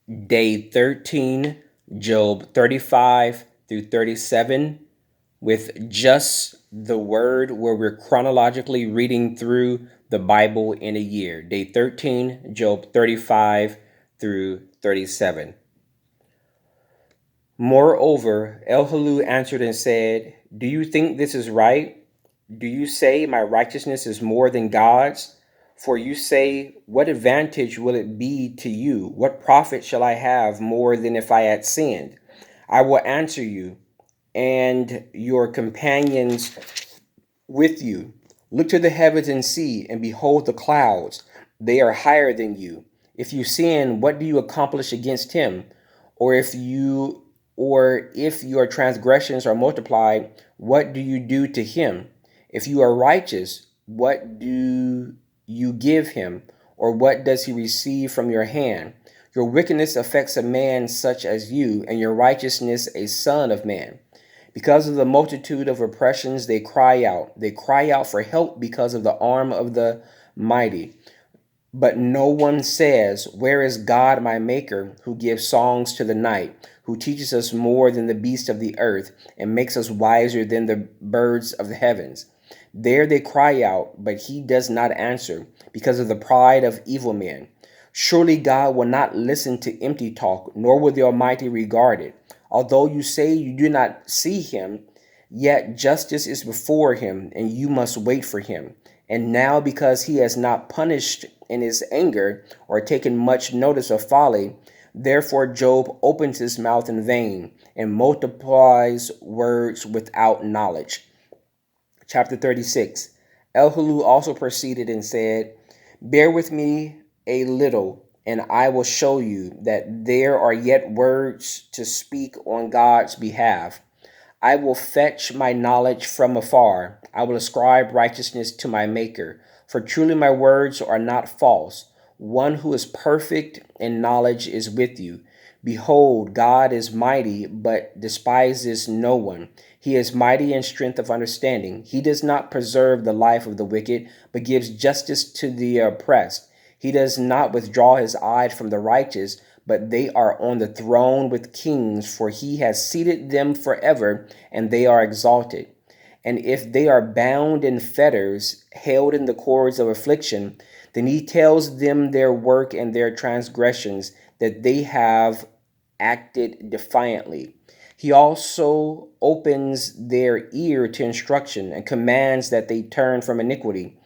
Day 13, Job 35 through 37, with just the word where we're chronologically reading through the Bible in a year. Day 13, Job 35 through 37. Moreover, Elihu answered and said, Do you think this is right? Do you say my righteousness is more than God's? For you say, What advantage will it be to you? What profit shall I have more than if I had sinned? I will answer you and your companions with you. Look to the heavens and see, and behold the clouds. They are higher than you. If you sin, what do you accomplish against him? Or if your transgressions are multiplied, what do you do to him? If you are righteous, what do you give him? Or what does he receive from your hand? Your wickedness affects a man such as you, and your righteousness a son of man. Because of the multitude of oppressions, they cry out. They cry out for help because of the arm of the mighty. But no one says, Where is God my Maker, who gives songs to the night, who teaches us more than the beasts of the earth, and makes us wiser than the birds of the heavens? There they cry out, but he does not answer, because of the pride of evil men. Surely God will not listen to empty talk, nor will the Almighty regard it. Although you say you do not see him, yet justice is before him, and you must wait for him. And now, because he has not punished in his anger, or taken much notice of folly, therefore Job opens his mouth in vain, and multiplies words without knowledge. Chapter 36. Elihu also proceeded and said, Bear with me a little, and I will show you that there are yet words to speak on God's behalf. I will fetch my knowledge from afar. I will ascribe righteousness to my Maker. For truly my words are not false. One who is perfect in knowledge is with you. Behold, God is mighty, but despises no one. He is mighty in strength of understanding. He does not preserve the life of the wicked, but gives justice to the oppressed. He does not withdraw his eye from the righteous, but they are on the throne with kings, for he has seated them forever, and they are exalted. And if they are bound in fetters, held in the cords of affliction, then he tells them their work and their transgressions, that they have acted defiantly. He also opens their ear to instruction and commands that they turn from iniquity.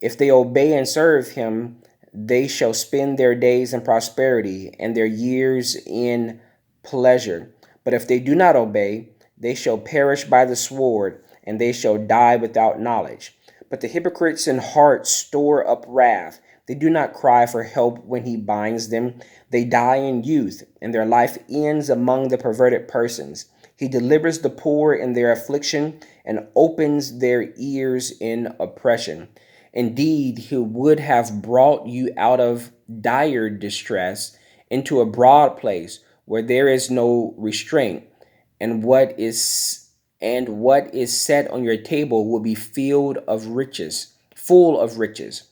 If they obey and serve him, they shall spend their days in prosperity and their years in pleasure. But if they do not obey, they shall perish by the sword, and they shall die without knowledge. But the hypocrites in heart store up wrath. They do not cry for help when he binds them. They die in youth, and their life ends among the perverted persons. He delivers the poor in their affliction and opens their ears in oppression. Indeed, he would have brought you out of dire distress into a broad place where there is no restraint, and what is set on your table will be filled of riches, full of riches.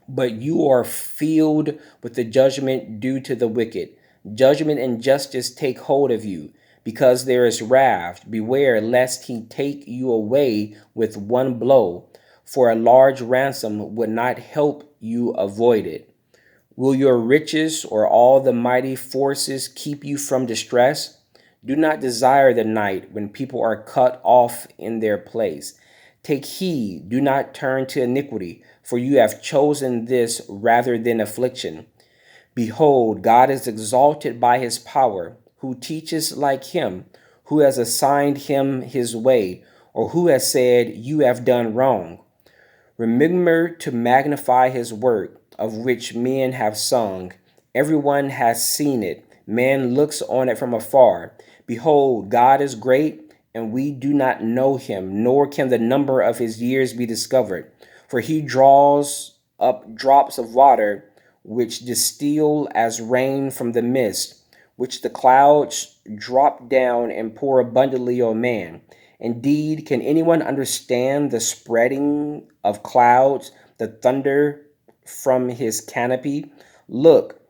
But you are filled with the judgment due to the wicked. Judgment and justice take hold of you, because there is wrath. Beware lest he take you away with one blow, for a large ransom would not help you avoid it. Will your riches or all the mighty forces keep you from distress? Do not desire the night when people are cut off in their place. Take heed, do not turn to iniquity, for you have chosen this rather than affliction. Behold, God is exalted by his power. Who teaches like him? Who has assigned him his way? Or who has said, You have done wrong? Remember to magnify his work, of which men have sung. Everyone has seen it. Man looks on it from afar. Behold, God is great, and we do not know him, nor can the number of his years be discovered. For he draws up drops of water, which distill as rain from the mist, which the clouds drop down and pour abundantly on man. Indeed, can anyone understand the spreading of clouds, the thunder from his canopy? Look,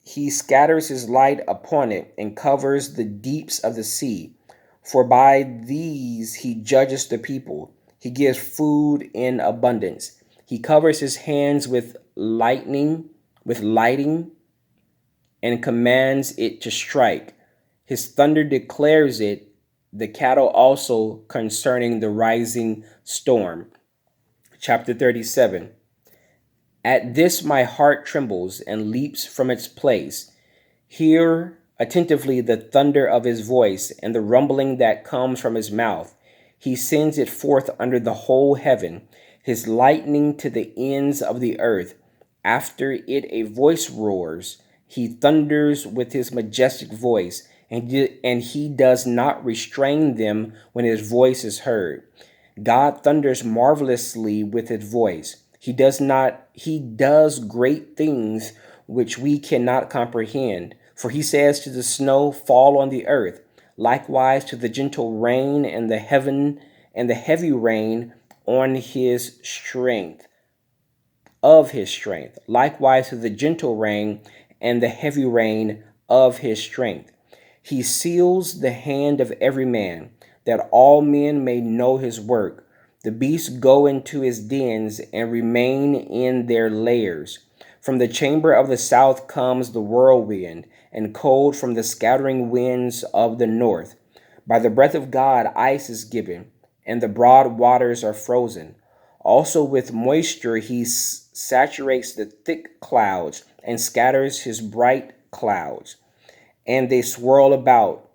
He scatters his light upon it and covers the deeps of the sea. For by these he judges the people. He gives food in abundance. He covers his hands with lighting, and commands it to strike. His thunder declares it, the cattle also concerning the rising storm. Chapter 37. At this my heart trembles and leaps from its place. Hear attentively the thunder of his voice and the rumbling that comes from his mouth. He sends it forth under the whole heaven, his lightning to the ends of the earth. After it a voice roars. He thunders with his majestic voice, and he does not restrain them when his voice is heard. God thunders marvelously with his voice. He does great things which we cannot comprehend. For he says to the snow, fall on the earth, likewise to the gentle rain and the heavy rain on his strength, of his strength, likewise to the gentle rain and the heavy rain of his strength. He seals the hand of every man, that all men may know his work. The beasts go into his dens and remain in their lairs. From the chamber of the south comes the whirlwind, and cold from the scattering winds of the north. By the breath of God ice is given, and the broad waters are frozen. Also with moisture he saturates the thick clouds and scatters his bright clouds, and they swirl about,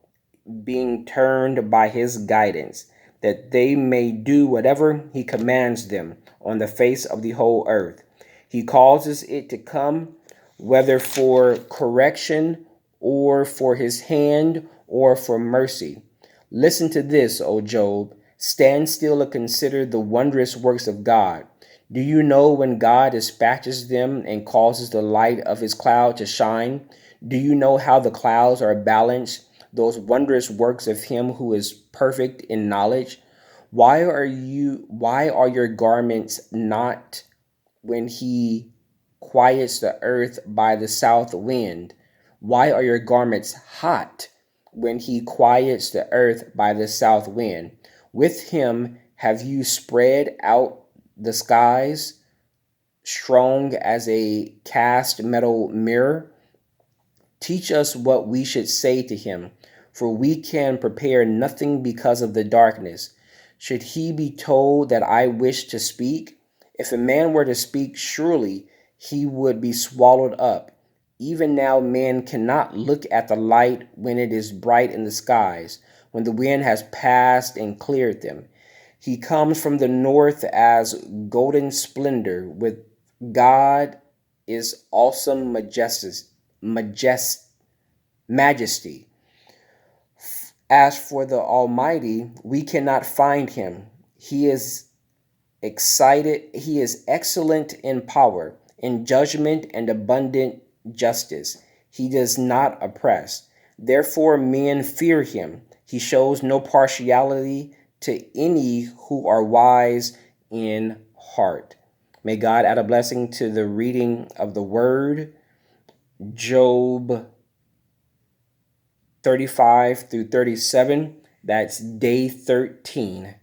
being turned by his guidance, that they may do whatever he commands them on the face of the whole earth. He causes it to come, whether for correction or for his hand or for mercy. Listen to this, O Job. Stand still and consider the wondrous works of God. Do you know when God dispatches them and causes the light of his cloud to shine? Do you know how the clouds are balanced, those wondrous works of him who is perfect in knowledge? Why are your garments not when he quiets the earth by the south wind? Why are your garments hot when he quiets the earth by the south wind? With him have you spread out the skies, strong as a cast metal mirror? Teach us what we should say to him, for we can prepare nothing because of the darkness. Should he be told that I wish to speak? If a man were to speak, surely he would be swallowed up. Even now, man cannot look at the light when it is bright in the skies, when the wind has passed and cleared them. He comes from the north as golden splendor, with God is awesome majesty. As for the Almighty, we cannot find him. He is excellent in power, in judgment and abundant justice. He does not oppress. Therefore men fear him. He shows no partiality to any who are wise in heart. May God add a blessing to the reading of the word. Job 35 through 37. That's day 13.